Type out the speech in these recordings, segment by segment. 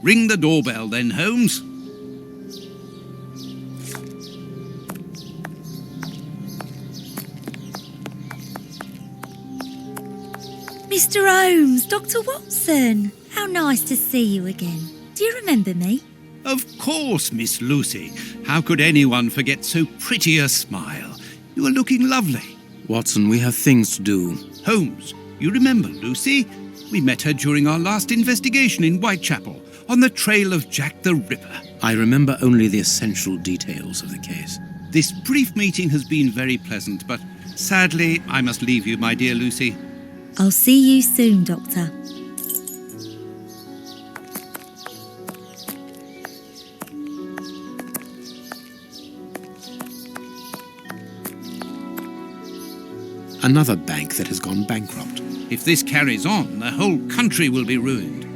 Ring the doorbell then, Holmes. Mr. Holmes, Dr. Watson, how nice to see you again. Do you remember me? Of course, Miss Lucy. How could anyone forget so pretty a smile? You are looking lovely. Watson, we have things to do. Holmes, you remember Lucy? We met her during our last investigation in Whitechapel, on the trail of Jack the Ripper. I remember only the essential details of the case. This brief meeting has been very pleasant, but sadly, I must leave you, my dear Lucy. I'll see you soon, Doctor. Another bank that has gone bankrupt. If this carries on, the whole country will be ruined.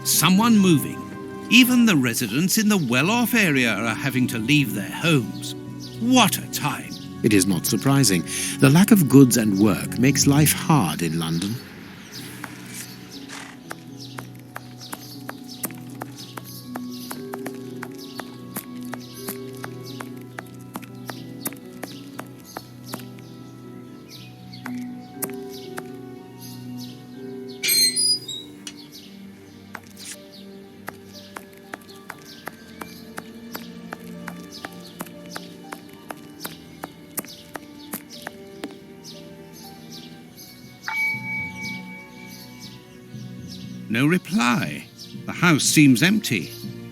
Someone moving. Even the residents in the well-off area are having to leave their homes. What a time! It is not surprising. The lack of goods and work makes life hard in London. No reply. The house seems empty.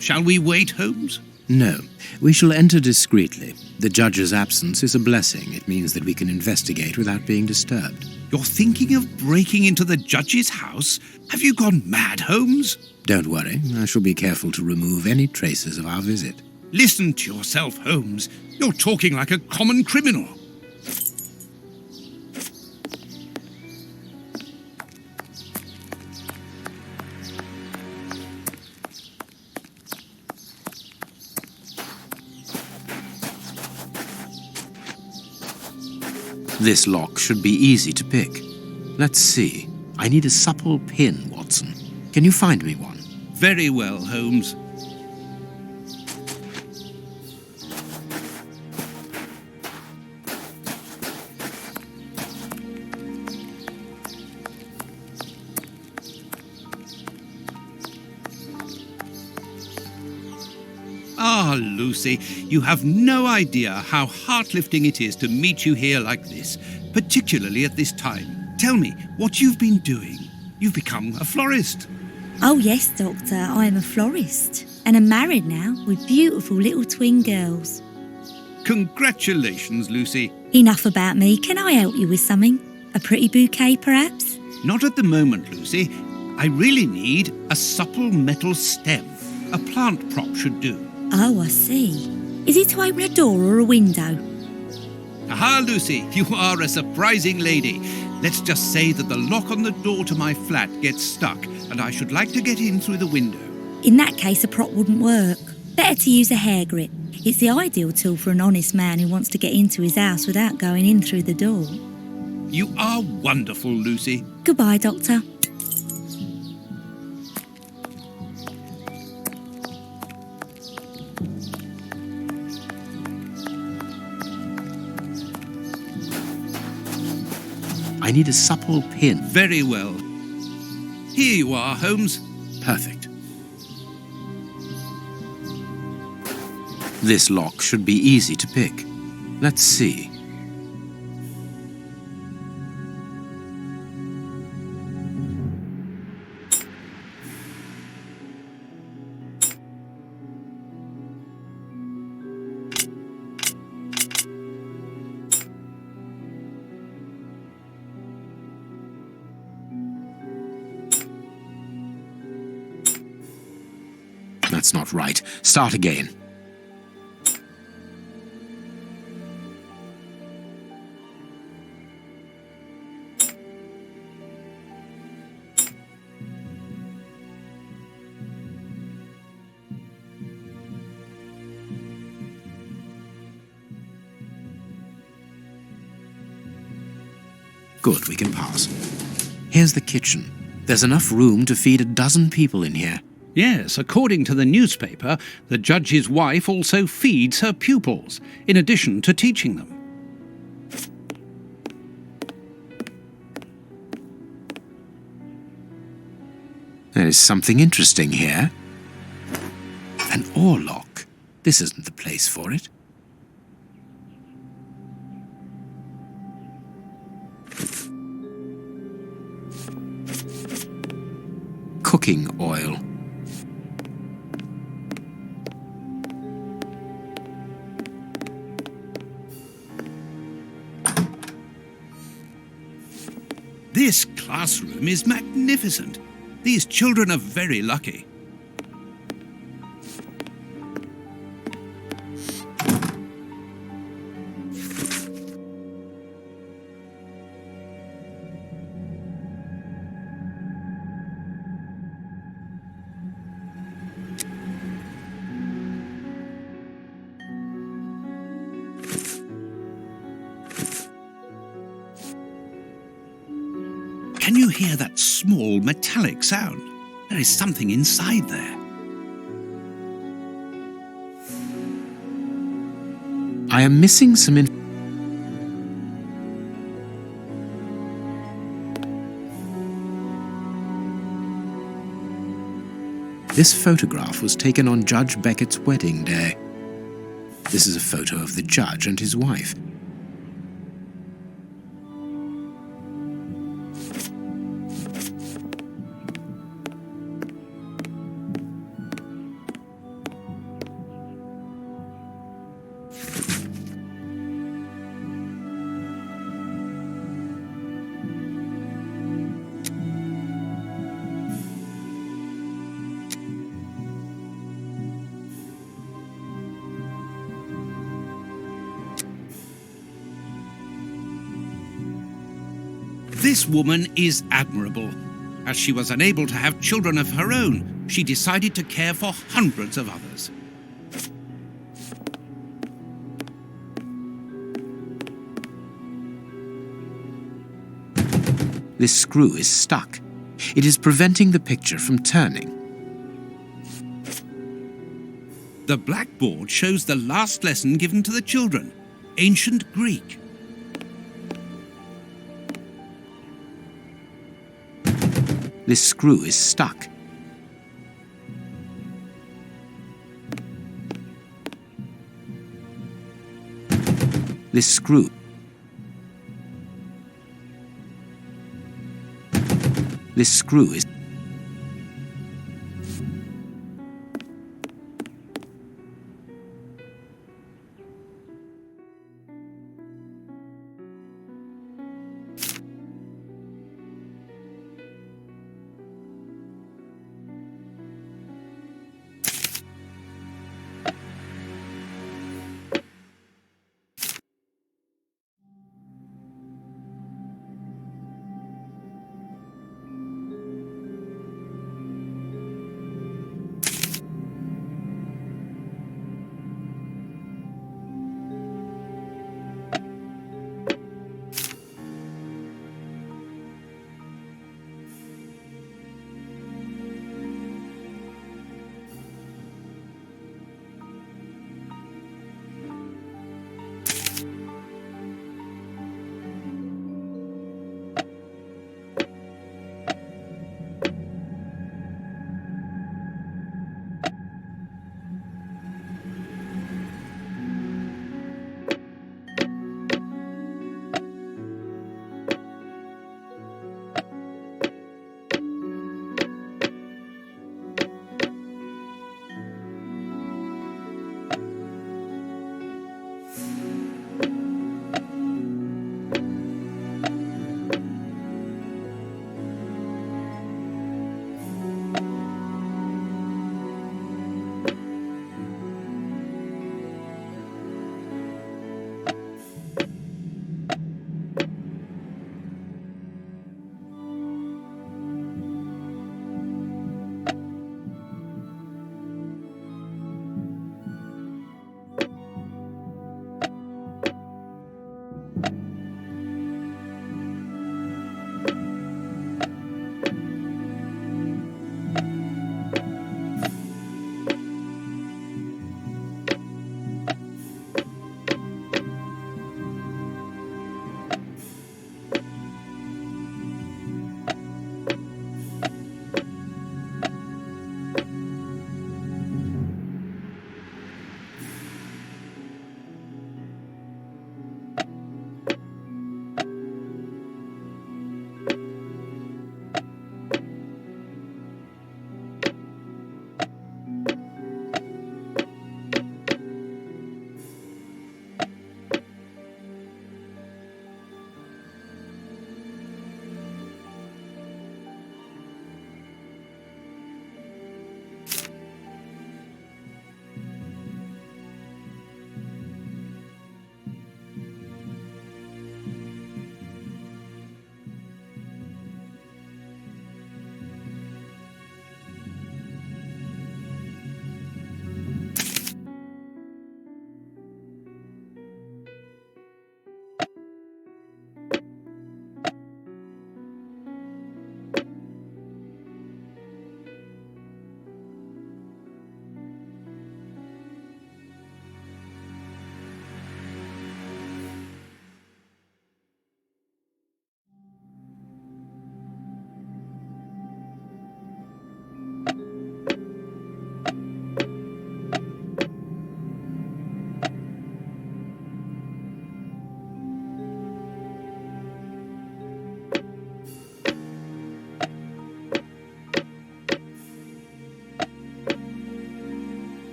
Shall we wait, Holmes? No, we shall enter discreetly. The judge's absence is a blessing. It means that we can investigate without being disturbed. You're thinking of breaking into the judge's house? Have you gone mad, Holmes? Don't worry, I shall be careful to remove any traces of our visit. Listen to yourself, Holmes. You're talking like a common criminal. This lock should be easy to pick. Let's see. I need a supple pin, Watson. Can you find me one? Very well, Holmes. Ah, Lucy, you have no idea how heart-lifting it is to meet you here like this, particularly at this time. Tell me what you've been doing. You've become a florist. Oh yes, Doctor, I am a florist. And I'm married now with beautiful little twin girls. Congratulations, Lucy. Enough about me. Can I help you with something? A pretty bouquet, perhaps? Not at the moment, Lucy. I really need a supple metal stem. A plant prop should do. Oh, I see. Is it to open a door or a window? Aha, Lucy, you are a surprising lady. Let's just say that the lock on the door to my flat gets stuck, and I should like to get in through the window. In that case, a prop wouldn't work. Better to use a hair grip. It's the ideal tool for an honest man who wants to get into his house without going in through the door. You are wonderful, Lucy. Goodbye, Doctor. I need a supple pin. Very well. Here you are, Holmes. Perfect. This lock should be easy to pick. Let's see. That's not right. Start again. Good, we can pass. Here's the kitchen. There's enough room to feed a dozen people in here. Yes, according to the newspaper, the judge's wife also feeds her pupils, in addition to teaching them. There is something interesting here. An oarlock. This isn't the place for it. Cooking oil. This classroom is magnificent. These children are very lucky. Can you hear that small metallic sound? There is something inside there. I am missing some This photograph was taken on Judge Beckett's wedding day. This is a photo of the judge and his wife. This woman is admirable. As she was unable to have children of her own, she decided to care for hundreds of others. This screw is stuck. It is preventing the picture from turning. The blackboard shows the last lesson given to the children, ancient Greek. This screw is stuck. This screw. This screw is.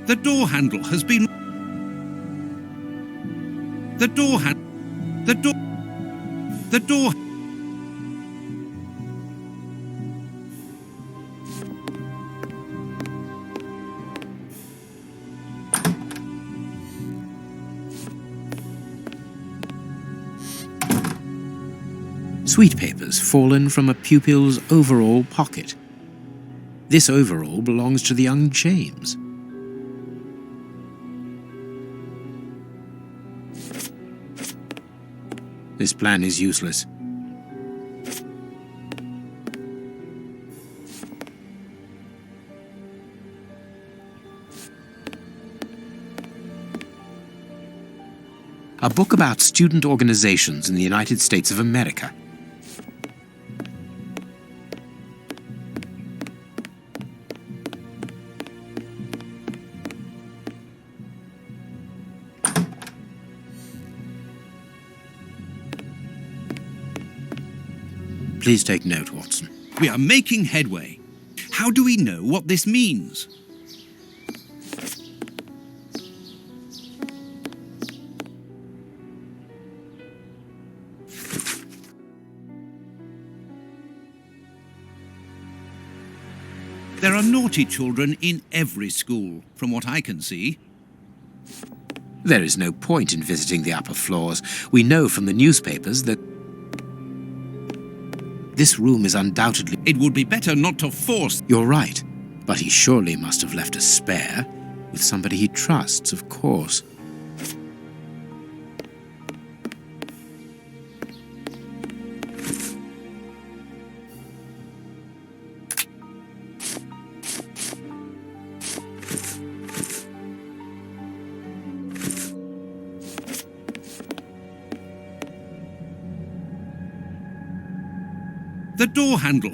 The door handle has been... The door hand... The door... The door... Sweet papers fallen from a pupil's overall pocket. This overall belongs to the young James. This plan is useless. A book about student organizations in the United States of America. Please take note, Watson. We are making headway. How do we know what this means? There are naughty children in every school, from what I can see. There is no point in visiting the upper floors. We know from the newspapers that this room is undoubtedly... It would be better not to force... You're right, but he surely must have left a spare. With somebody he trusts, of course. The door handle...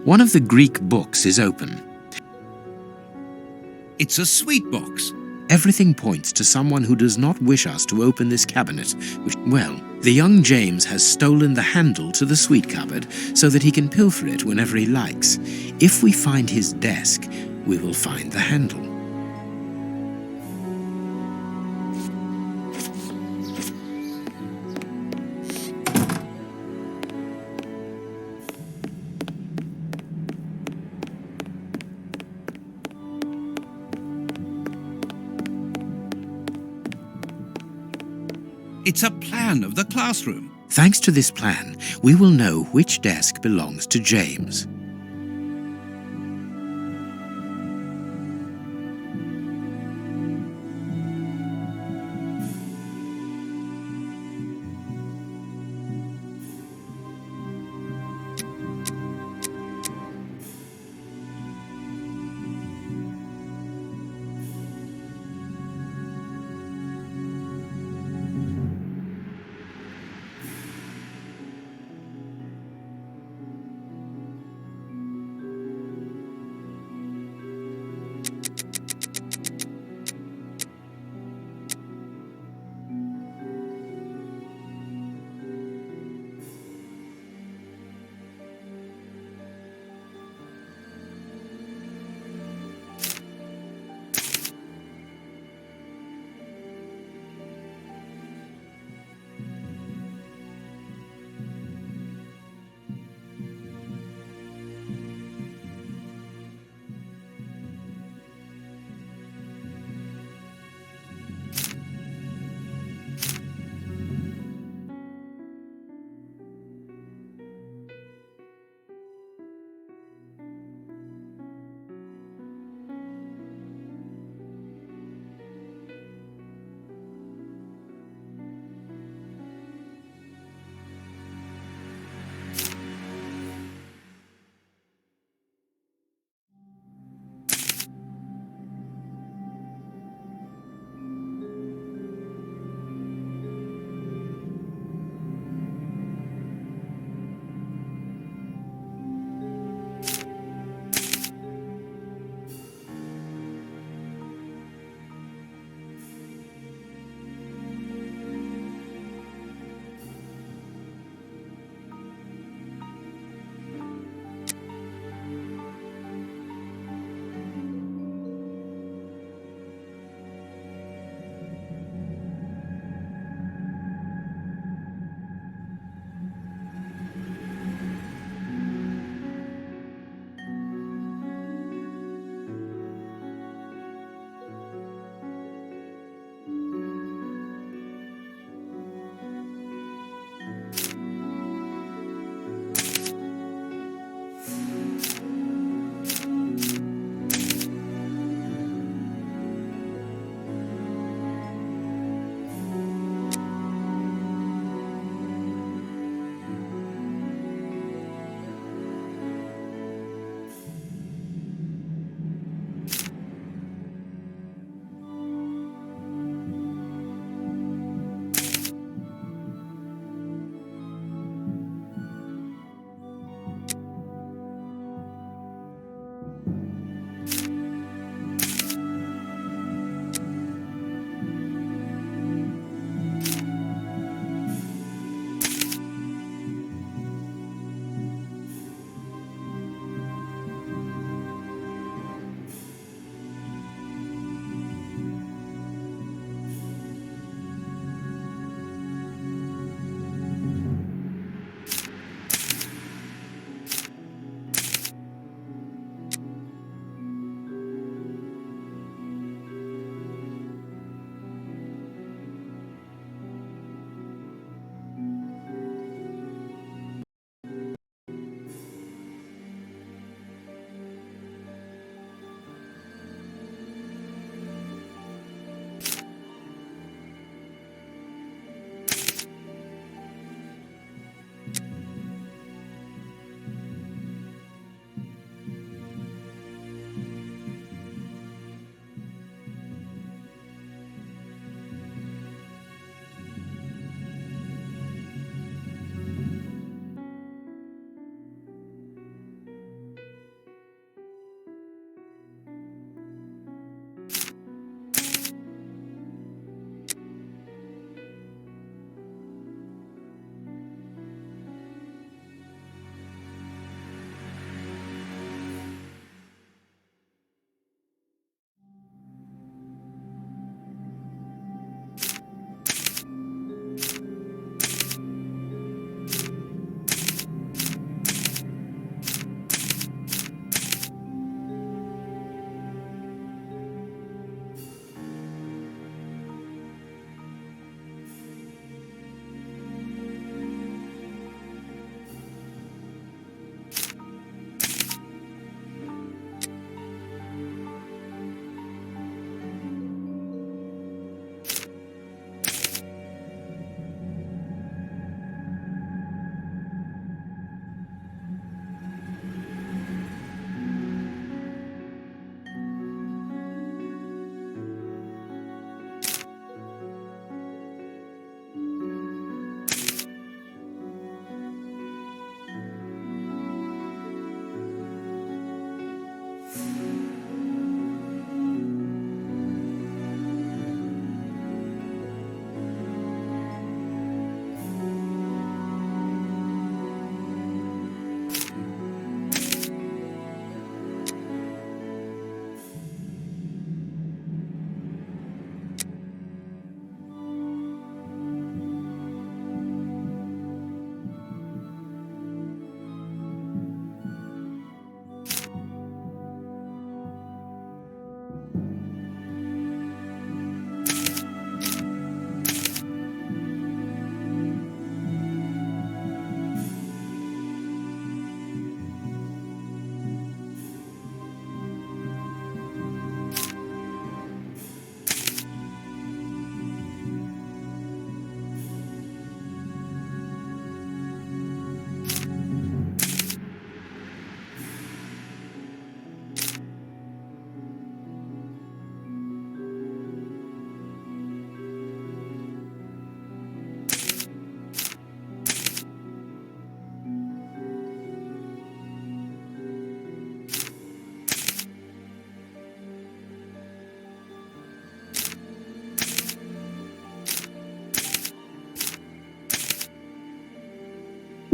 One of the Greek books is open. It's a sweet box. Everything points to someone who does not wish us to open this cabinet. Well, the young James has stolen the handle to the sweet cupboard so that he can pilfer it whenever he likes. If we find his desk, we will find the handle. It's a plan of the classroom. Thanks to this plan, we will know which desk belongs to James.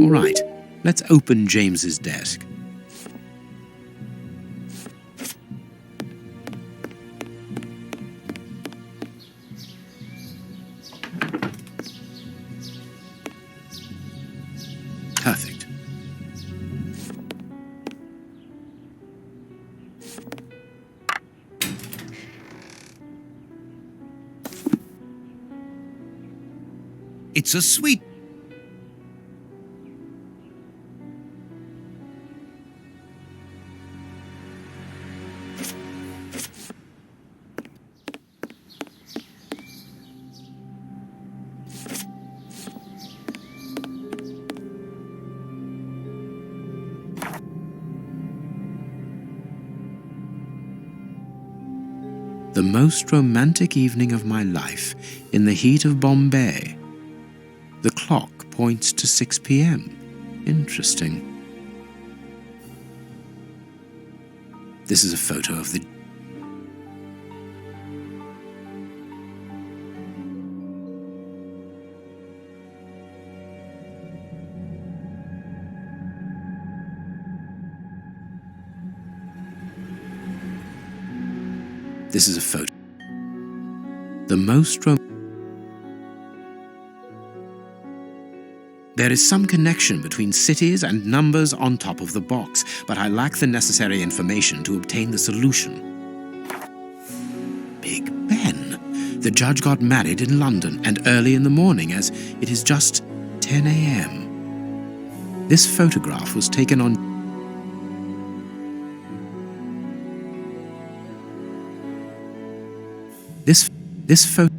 All right, let's open James's desk. Perfect. It's a sweet. The most romantic evening of my life in the heat of Bombay. The clock points to 6 p.m. Interesting. This is a photo of the... This is a photo. The most There is some connection between cities and numbers on top of the box, but I lack the necessary information to obtain the solution. Big Ben. The judge got married in London and early in the morning, as it is just 10 a.m. This photograph was taken on... This photo...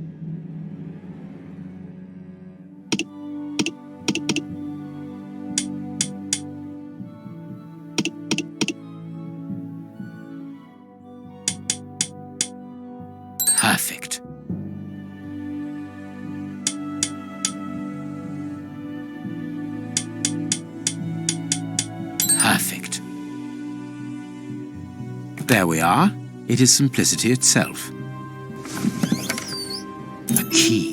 Perfect. Perfect. There we are. It is simplicity itself. A key.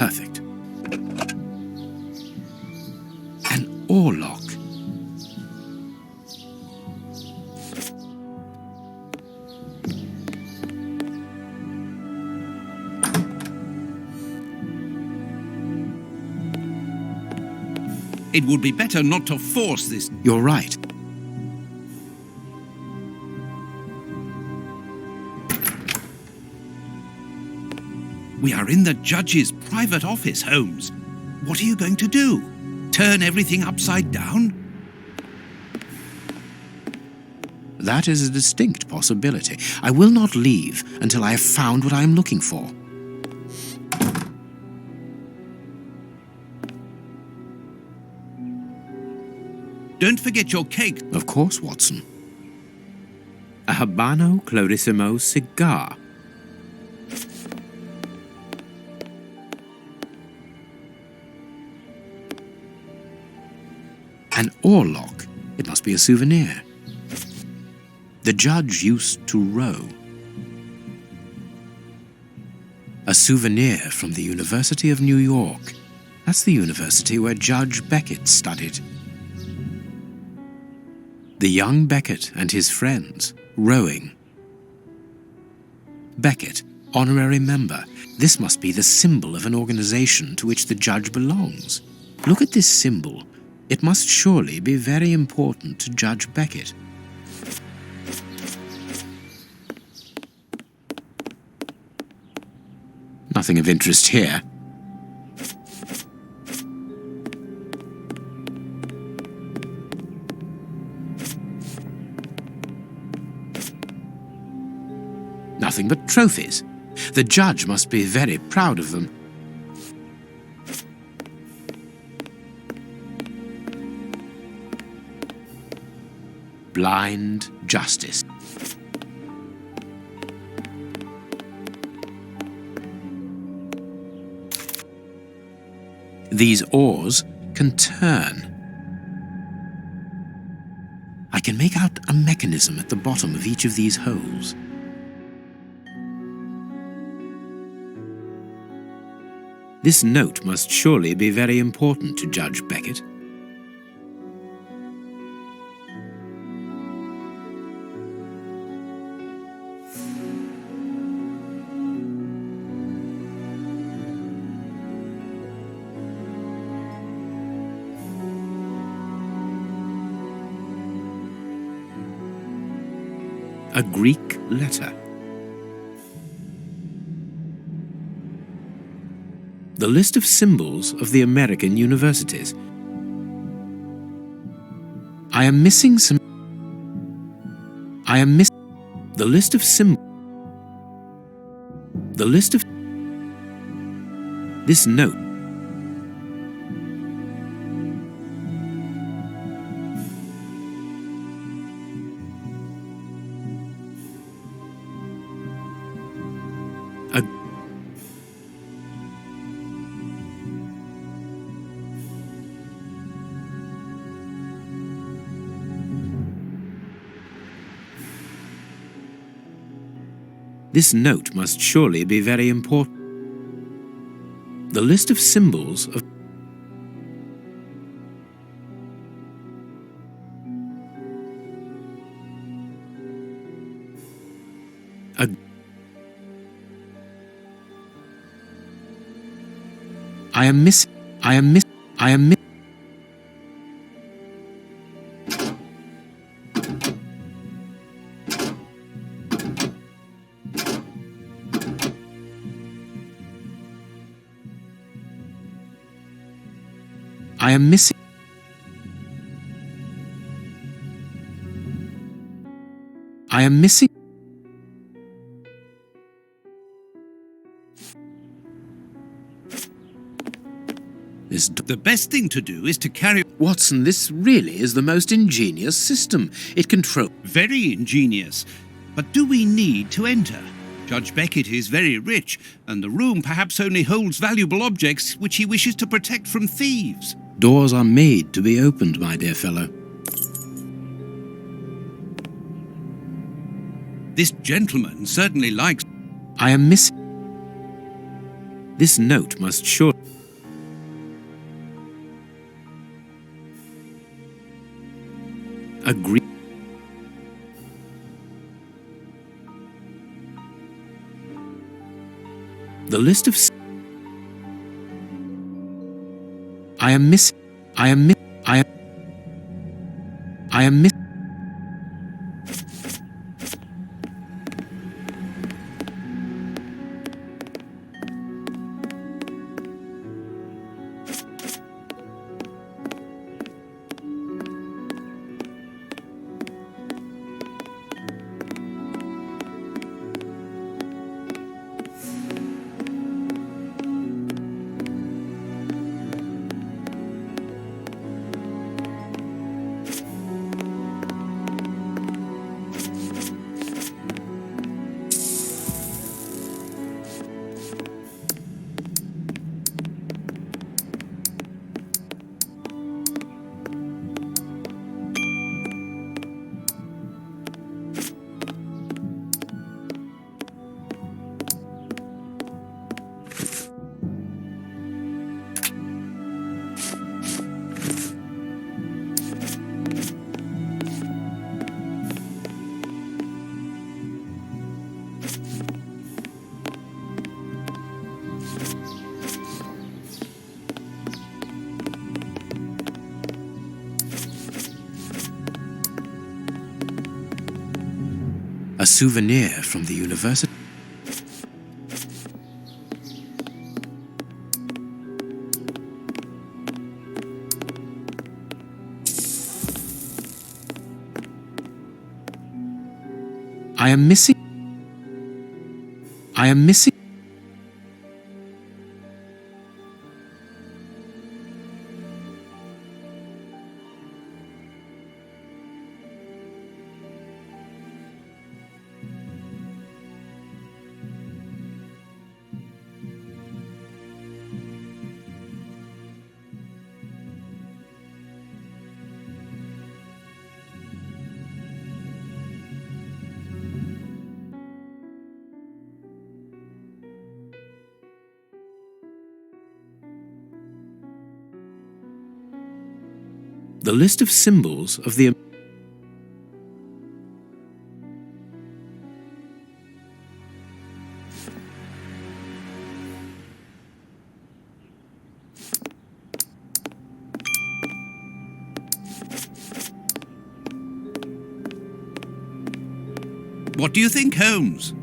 Perfect. An oarlock. It would be better not to force this. You're right. We are in the judge's private office, Holmes. What are you going to do? Turn everything upside down? That is a distinct possibility. I will not leave until I have found what I am looking for. Don't forget your cake. Of course, Watson. A Habano Clarissimo cigar. An oarlock. It must be a souvenir. The judge used to row. A souvenir from the University of New York. That's the university where Judge Beckett studied. The young Beckett and his friends, rowing. Beckett, honorary member. This must be the symbol of an organization to which the judge belongs. Look at this symbol. It must surely be very important to Judge Beckett. Nothing of interest here. Nothing but trophies. The judge must be very proud of them. Blind justice. These oars can turn. I can make out a mechanism at the bottom of each of these holes. This note must surely be very important to Judge Beckett. A Greek letter. The list of symbols of the American universities. I am missing some. I am missing the list of symbols. The list of this note. This note must surely be very important. The list of symbols of I am missing. I am missing. I am missing. I am missing. I am missing. The best thing to do is to carry... Watson, this really is the most ingenious system. It controls... Very ingenious. But do we need to enter? Judge Beckett is very rich, and the room perhaps only holds valuable objects which he wishes to protect from thieves. Doors are made to be opened, my dear fellow. This gentleman certainly likes... I am missing. This note must surely... Agree. The list of... I am missing... I am missing... I am missing... A souvenir from the university. I am missing. I am missing. The list of symbols of the... What do you think, Holmes?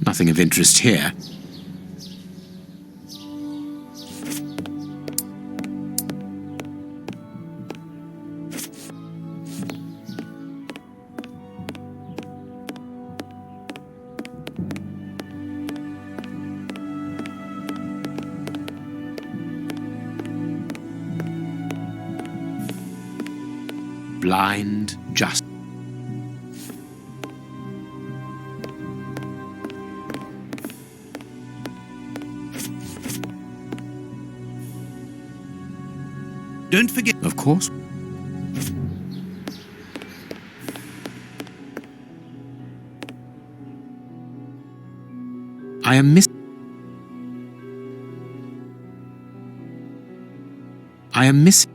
Nothing of interest here. Blind justice. Don't forget... Of course. I am missing. I am missing.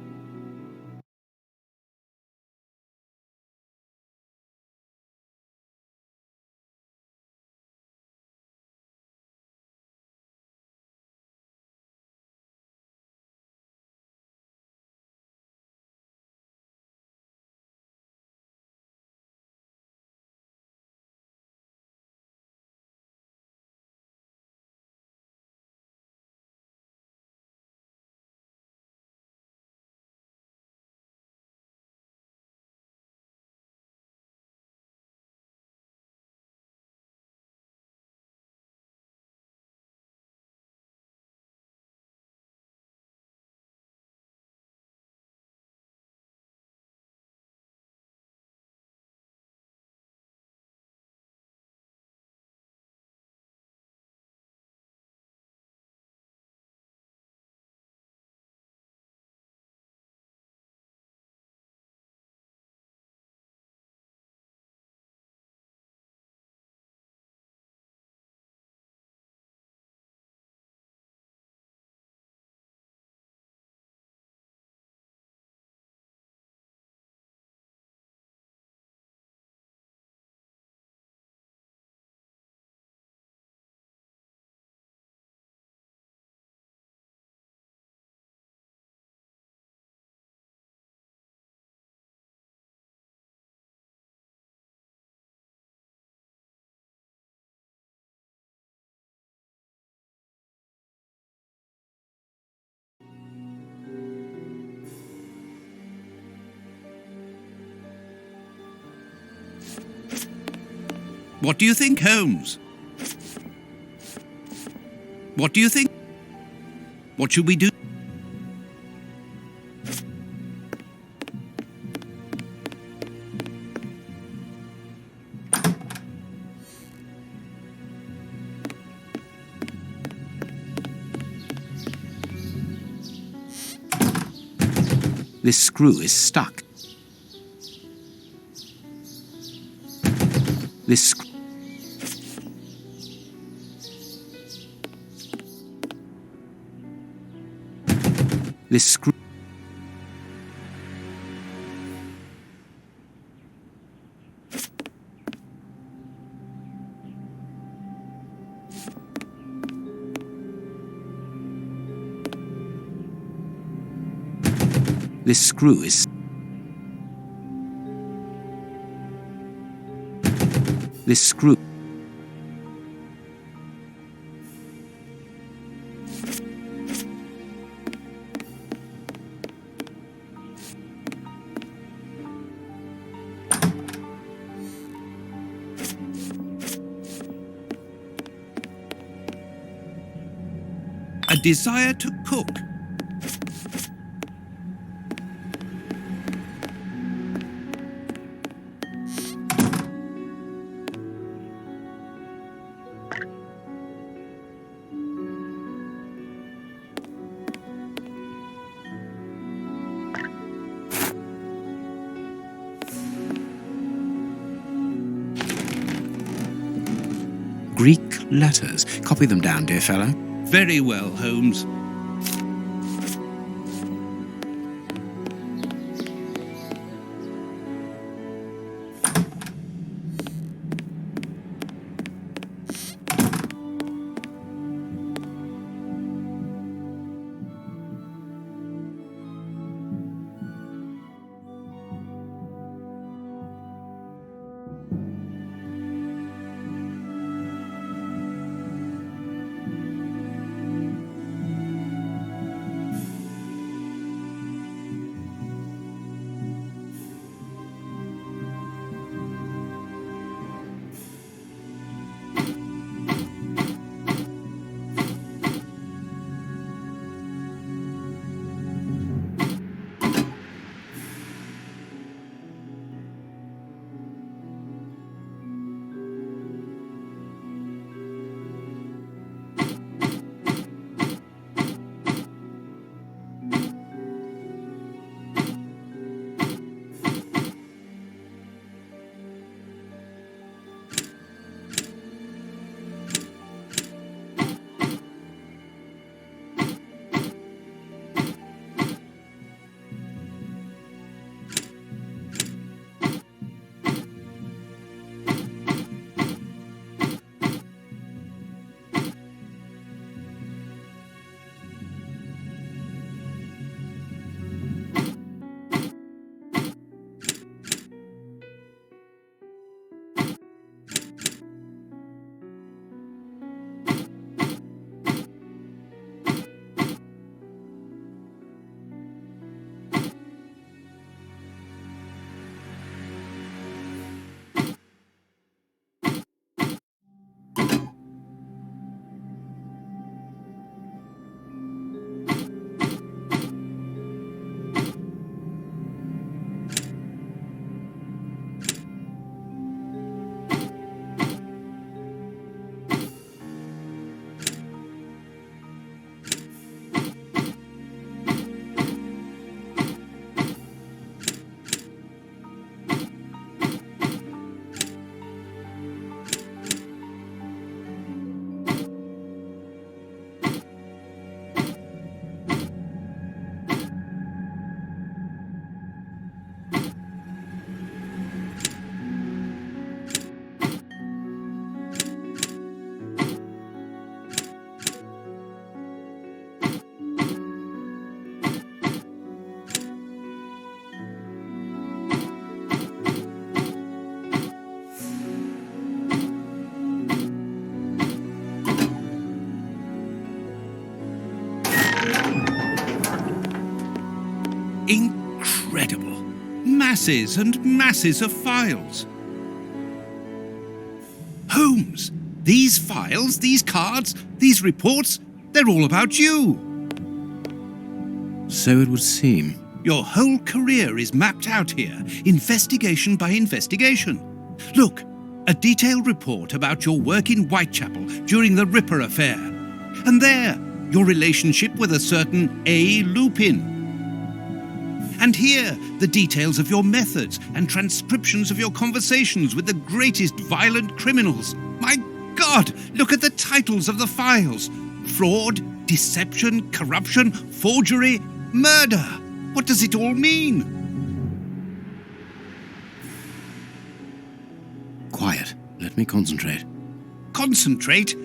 What do you think, Holmes? What do you think? What should we do? This screw is stuck. This screw... This screw... This screw is... This screw... A desire to cook. Greek letters. Copy them down, dear fellow. Very well, Holmes. Incredible. Masses and masses of files. Holmes, these files, these cards, these reports, they're all about you. So it would seem. Your whole career is mapped out here, investigation by investigation. Look, a detailed report about your work in Whitechapel during the Ripper affair. And there, your relationship with a certain A. Lupin. And here, the details of your methods and transcriptions of your conversations with the greatest violent criminals. My God, look at the titles of the files. Fraud, deception, corruption, forgery, murder. What does it all mean? Quiet. Let me concentrate. Concentrate?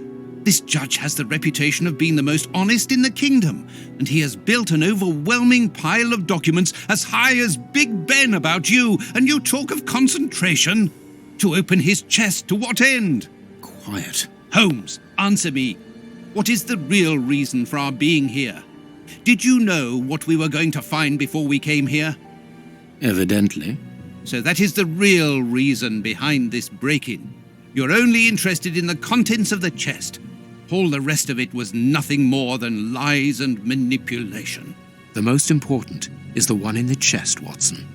This judge has the reputation of being the most honest in the kingdom, and he has built an overwhelming pile of documents as high as Big Ben about you, and you talk of concentration? To open his chest to what end? Quiet. Holmes, answer me. What is the real reason for our being here? Did you know what we were going to find before we came here? Evidently. So that is the real reason behind this break-in. You're only interested in the contents of the chest. All the rest of it was nothing more than lies and manipulation. The most important is the one in the chest, Watson.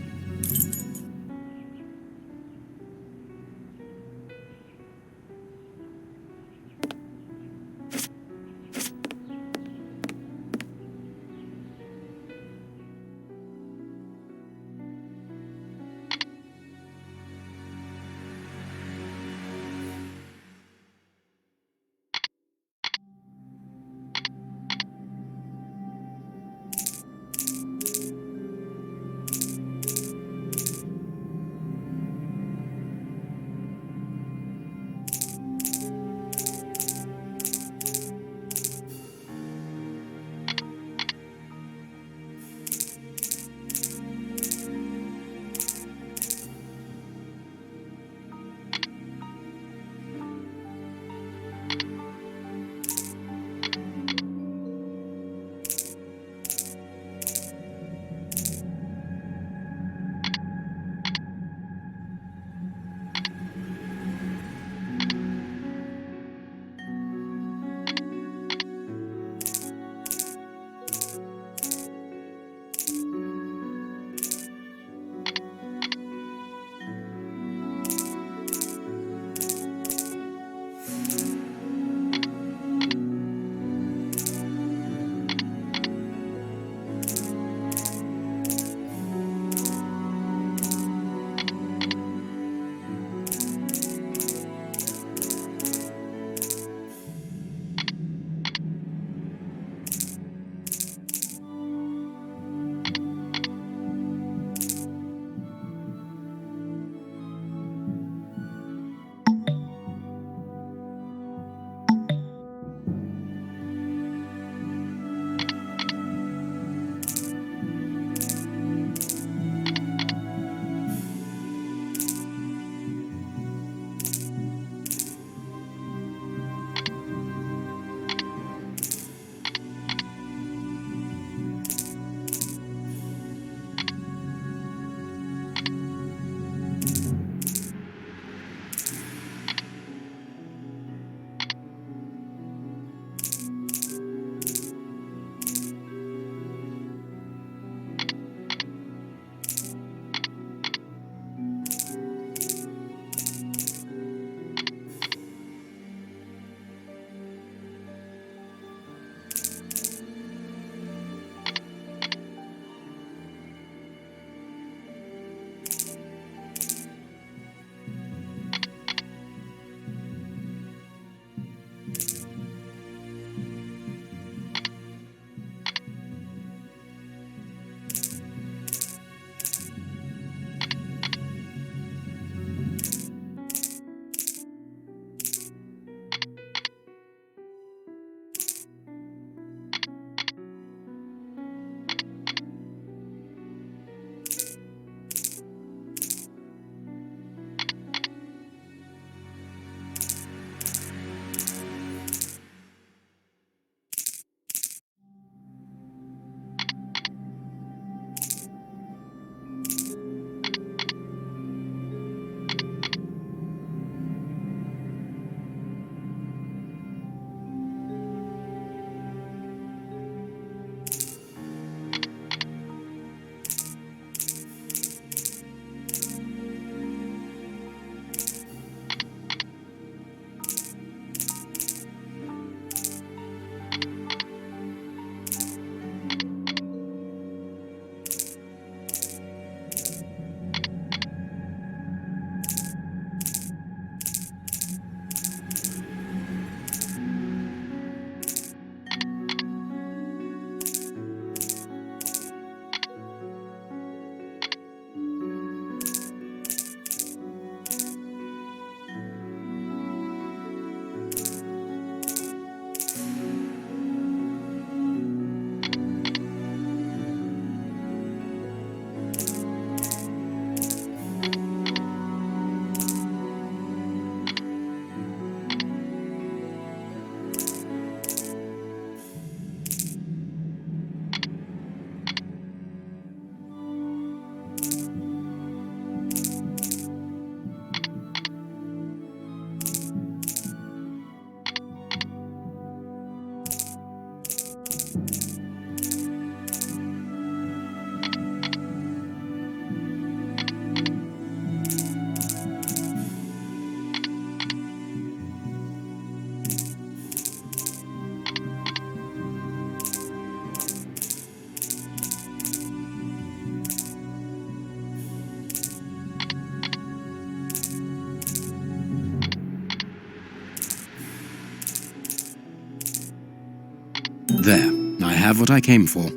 There, I have what I came for.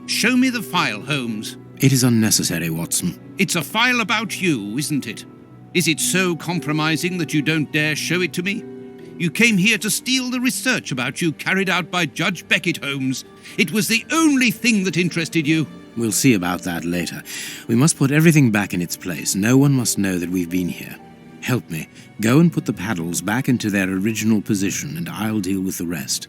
Show me the file, Holmes. It is unnecessary, Watson. It's a file about you, isn't it? Is it so compromising that you don't dare show it to me? You came here to steal the research about you carried out by Judge Beckett, Holmes. It was the only thing that interested you. We'll see about that later. We must put everything back in its place. No one must know that we've been here. Help me. Go and put the paddles back into their original position, and I'll deal with the rest.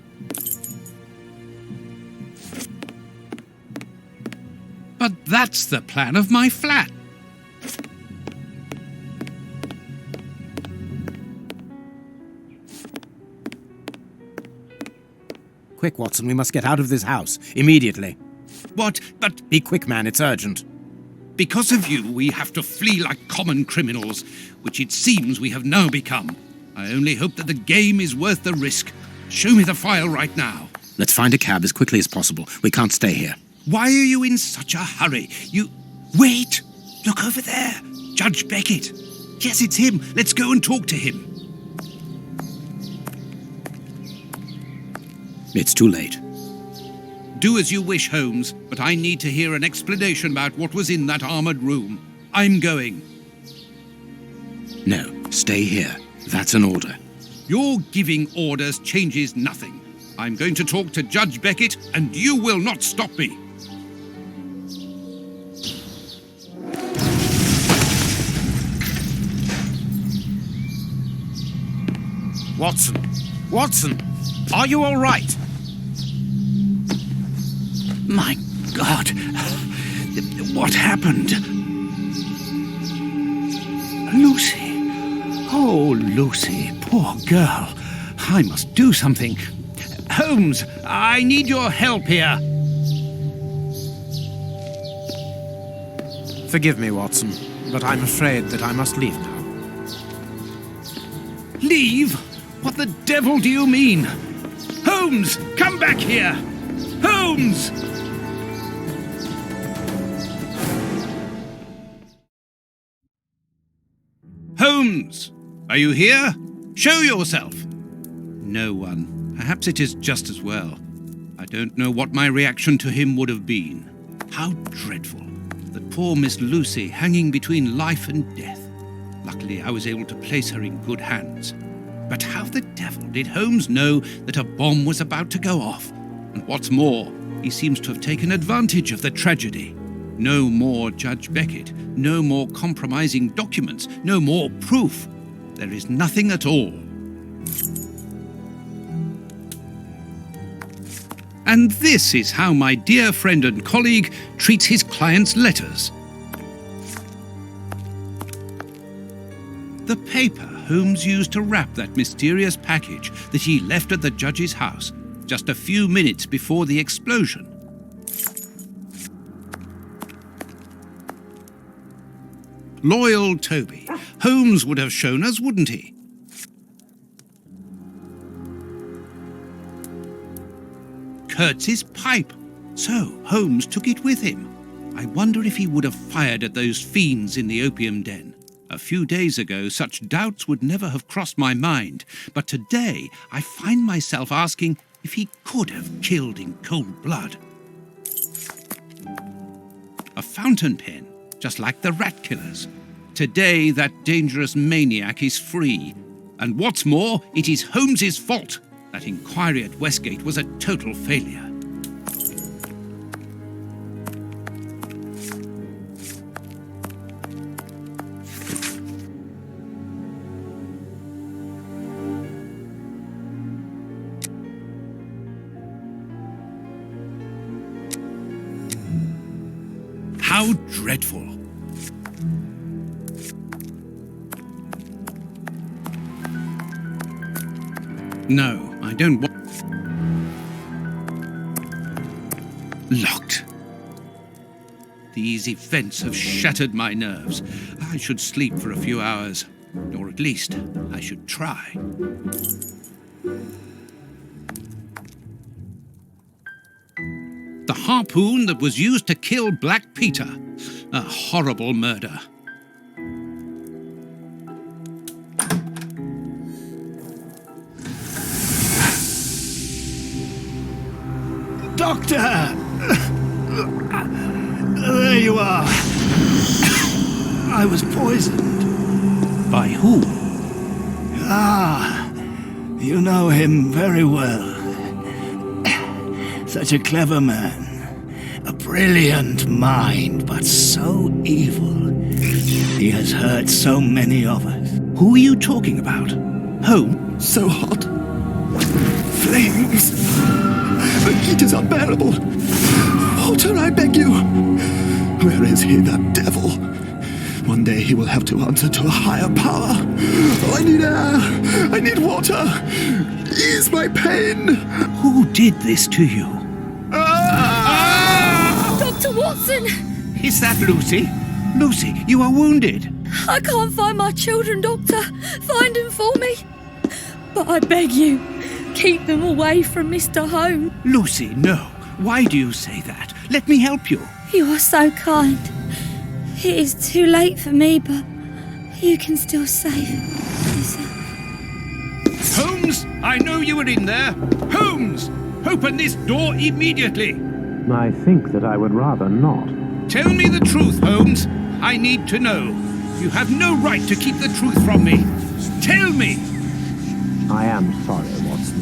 But that's the plan of my flat. Quick, Watson, we must get out of this house. Immediately. What? But Be quick, man, it's urgent. because of you, we have to flee like common criminals, which it seems we have now become. I only hope that the game is worth the risk. Show me the file right now. Let's find a cab as quickly as possible. We can't stay here. Why are you in such a hurry? Wait! Look over there! Judge Beckett! Yes, it's him! Let's go and talk to him. It's too late. Do as you wish, Holmes, but I need to hear an explanation about what was in that armored room. I'm going. No, stay here. That's an order. Your giving orders changes nothing. I'm going to talk to Judge Beckett, and you will not stop me. Watson! Watson! Are you all right? My God! What happened? Lucy! Oh, Lucy, poor girl. I must do something. Holmes, I need your help here. Forgive me, Watson, but I'm afraid that I must leave now. Leave? What the devil do you mean? Holmes, come back here! Holmes! Holmes! Are you here? Show yourself! No one. Perhaps it is just as well. I don't know what my reaction to him would have been. How dreadful. That poor Miss Lucy hanging between life and death. Luckily, I was able to place her in good hands. But how the devil did Holmes know that a bomb was about to go off? And what's more, he seems to have taken advantage of the tragedy. No more Judge Beckett, no more compromising documents, no more proof. There is nothing at all. And this is how my dear friend and colleague treats his client's letters. The paper Holmes used to wrap that mysterious package that he left at the judge's house just a few minutes before the explosion. Loyal Toby. Holmes would have shown us, wouldn't he? Kurtz's pipe. So Holmes took it with him. I wonder if he would have fired at those fiends in the opium den. A few days ago, such doubts would never have crossed my mind, but today I find myself asking if he could have killed in cold blood. A fountain pen, just like the rat killers. Today, that dangerous maniac is free. And what's more, it is Holmes's fault. That inquiry at Westgate was a total failure. How dreadful. No, I don't want... Locked. These events have shattered my nerves. I should sleep for a few hours. Or at least, I should try. The harpoon that was used to kill Black Peter. A horrible murder. Doctor! There you are. I was poisoned. By who? Ah, you know him very well. Such a clever man. A brilliant mind, but so evil. He has hurt so many of us. Who are you talking about? Holmes? So hot. Flames. The heat is unbearable. Walter, I beg you. Where is he, that devil? One day he will have to answer to a higher power. Oh, I need air. I need water. Ease my pain. Who did this to you? Dr. Watson! Is that Lucy? Lucy, you are wounded. I can't find my children, Doctor. Find them for me. But I beg you, keep them away from Mr. Holmes. Lucy, no. Why do you say that? Let me help you. You are so kind. It is too late for me, but you can still save yourself. Holmes, I know you were in there. Holmes, open this door immediately. I think that I would rather not. Tell me the truth, Holmes. I need to know. You have no right to keep the truth from me. Tell me. I am sorry, Watson.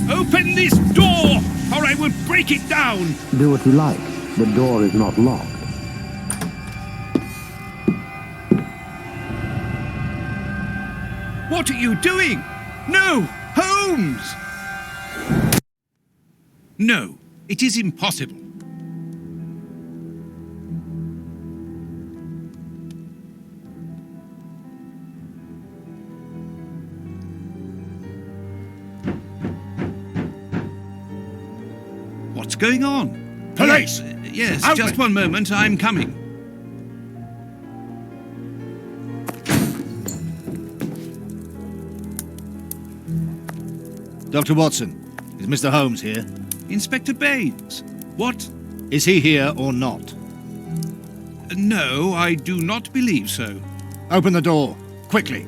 Open this door, or I will break it down. Do what you like. The door is not locked. What are you doing? No, Holmes! No, it is impossible. What's going on? Police! Yes, Out just with- one moment, I'm coming. Dr. Watson, is Mr. Holmes here? Inspector Baines, what? Is he here or not? No, I do not believe so. Open the door, quickly.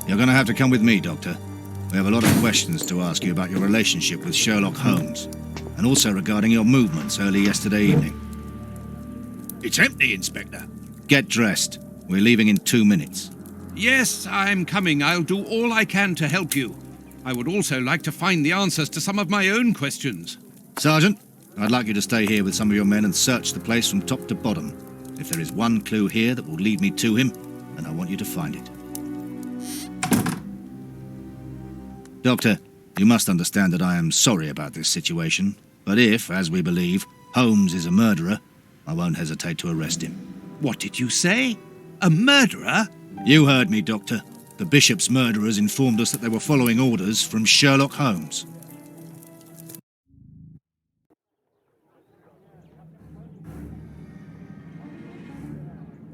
You're going to have to come with me, Doctor. We have a lot of questions to ask you about your relationship with Sherlock Holmes, and also regarding your movements early yesterday evening. It's empty, Inspector. Get dressed. We're leaving in 2 minutes. Yes, I'm coming. I'll do all I can to help you. I would also like to find the answers to some of my own questions. Sergeant, I'd like you to stay here with some of your men and search the place from top to bottom. If there is one clue here that will lead me to him, then I want you to find it. Doctor, you must understand that I am sorry about this situation, but if, as we believe, Holmes is a murderer, I won't hesitate to arrest him. What did you say? A murderer? You heard me, Doctor. The Bishop's murderers informed us that they were following orders from Sherlock Holmes.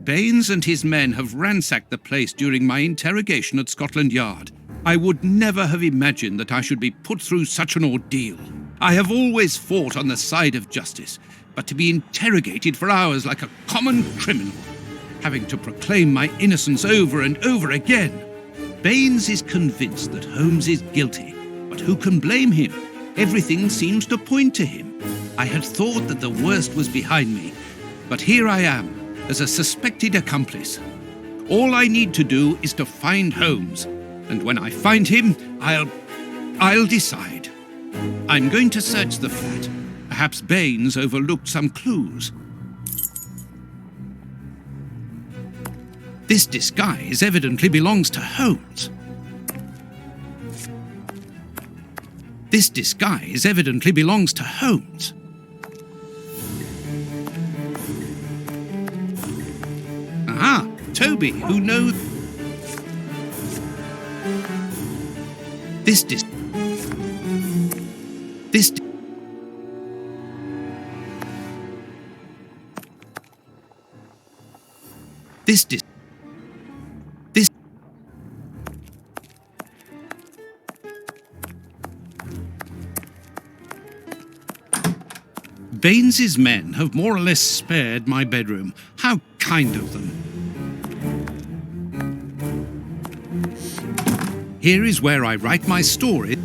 Baines and his men have ransacked the place during my interrogation at Scotland Yard. I would never have imagined that I should be put through such an ordeal. I have always fought on the side of justice, but to be interrogated for hours like a common criminal, having to proclaim my innocence over and over again. Baines is convinced that Holmes is guilty, but who can blame him? Everything seems to point to him. I had thought that the worst was behind me, but here I am, as a suspected accomplice. All I need to do is to find Holmes, and when I find him, I'll decide. I'm going to search the flat. Perhaps Baines overlooked some clues. This disguise evidently belongs to Holmes. This disguise evidently belongs to Holmes. Aha, Toby, who knows... This dis... This... This dis... This... Baines's men have more or less spared my bedroom. How kind of them. Here is where I write my story.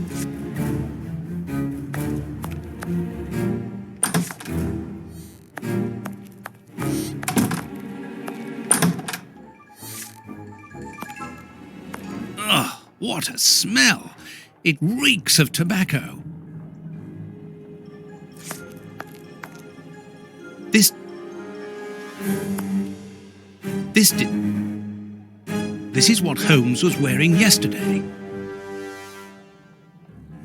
Ugh, what a smell! It reeks of tobacco. This is what Holmes was wearing yesterday.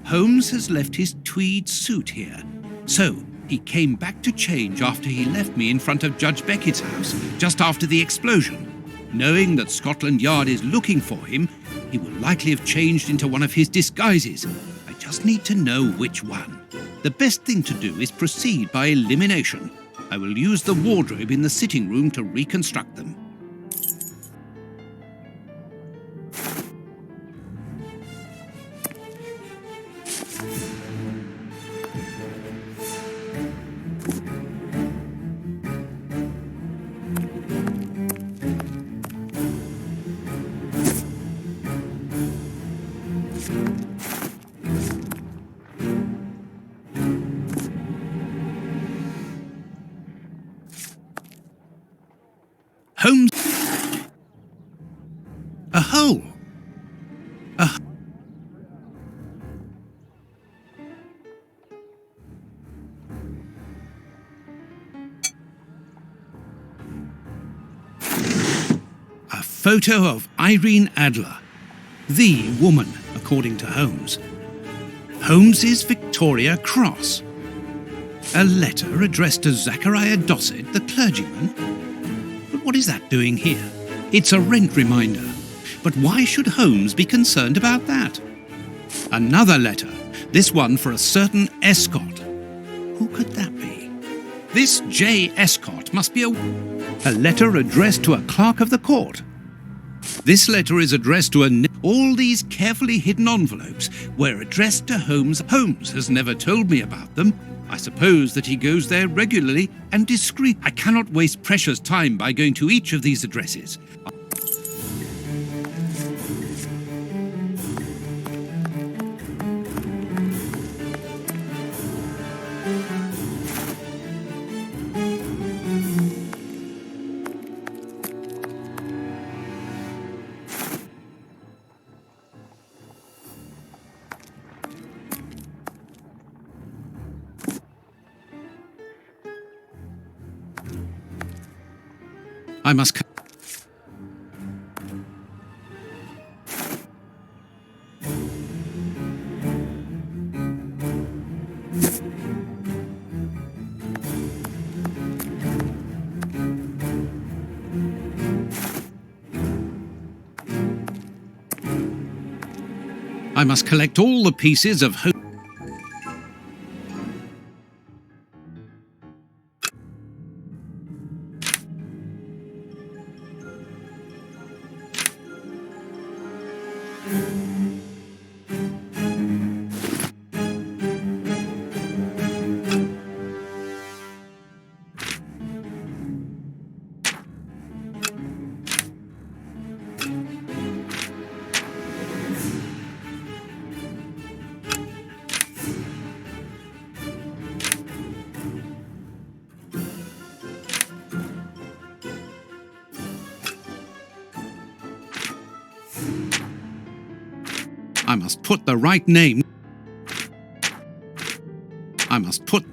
Holmes has left his tweed suit here, so he came back to change after he left me in front of Judge Beckett's house, just after the explosion. Knowing that Scotland Yard is looking for him, he will likely have changed into one of his disguises. I just need to know which one. The best thing to do is proceed by elimination. I will use the wardrobe in the sitting room to reconstruct them. Holmes. A hole. A photo of Irene Adler, the woman, according to Holmes. Holmes's Victoria Cross. A letter addressed to Zachariah Dossett, the clergyman. But what is that doing here? It's a rent reminder. But why should Holmes be concerned about that? Another letter, this one for a certain Escott. Who could that be? This J. Escott must be a letter addressed to a clerk of the court. This letter is addressed to all these carefully hidden envelopes were addressed to Holmes. Holmes has never told me about them. I suppose that he goes there regularly and discreet. I cannot waste precious time by going to each of these addresses. I must. I must collect all the pieces of hope. I must put the right name. I must put.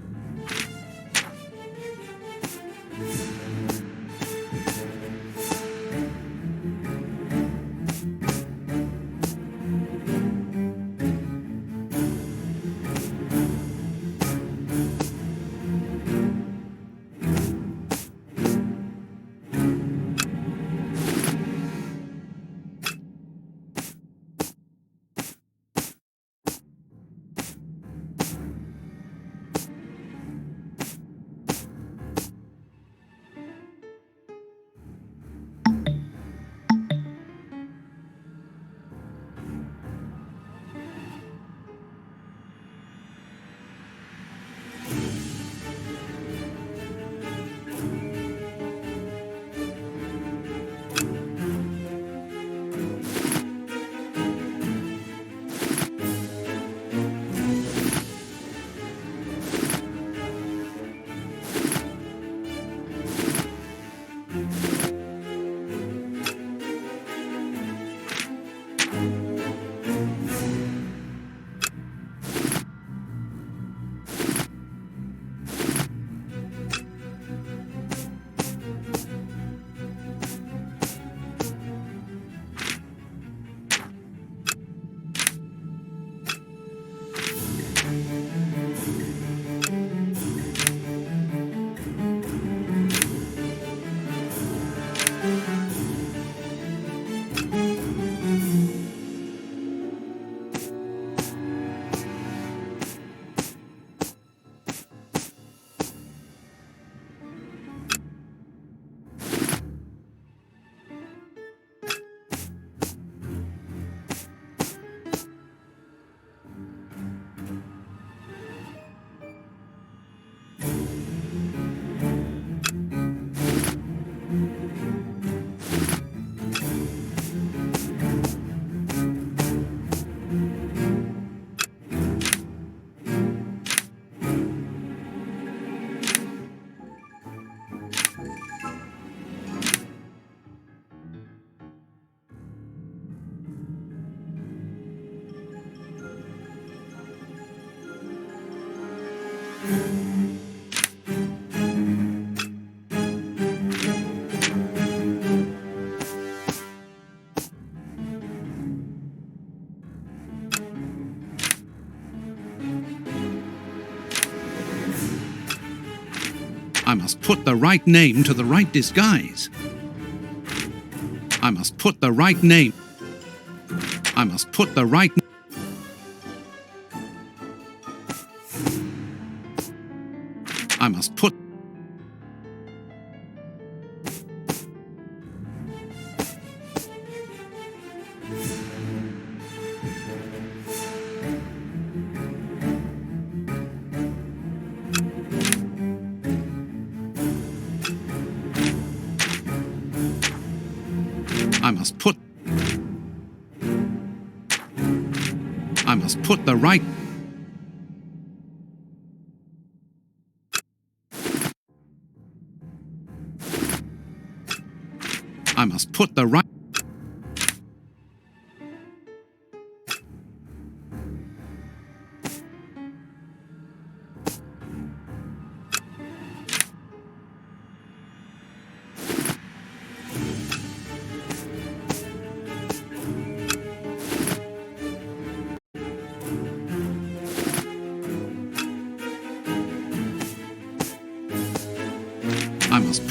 I must put the right name to the right disguise. I must put the right name. I must put the right. I must put. I must put. I must put the right. I must put the right. I must.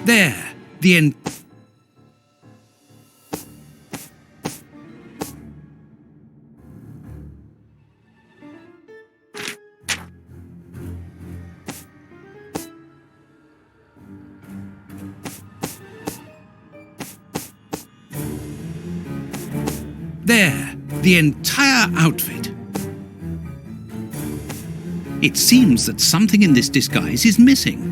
There, the end. There, the entire outfit. It seems that something in this disguise is missing.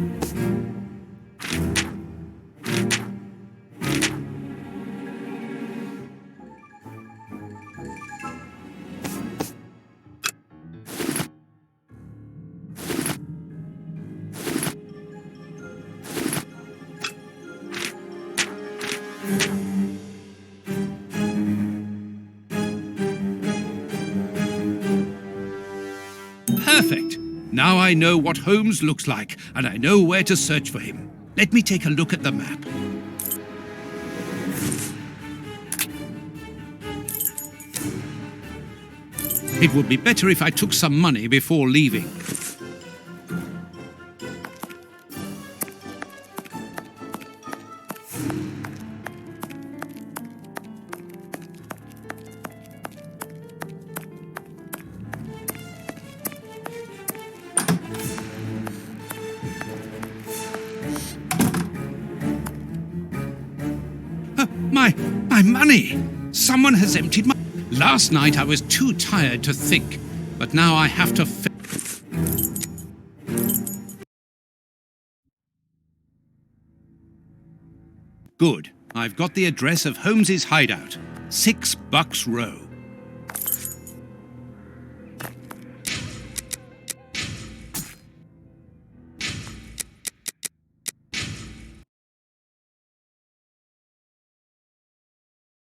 Perfect. Now I know what Holmes looks like, and I know where to search for him. Let me take a look at the map. It would be better if I took some money before leaving. My money! Someone has emptied my... Last night I was too tired to think, but now I have to... Good. I've got the address of Holmes's hideout. 6 Bucks Row.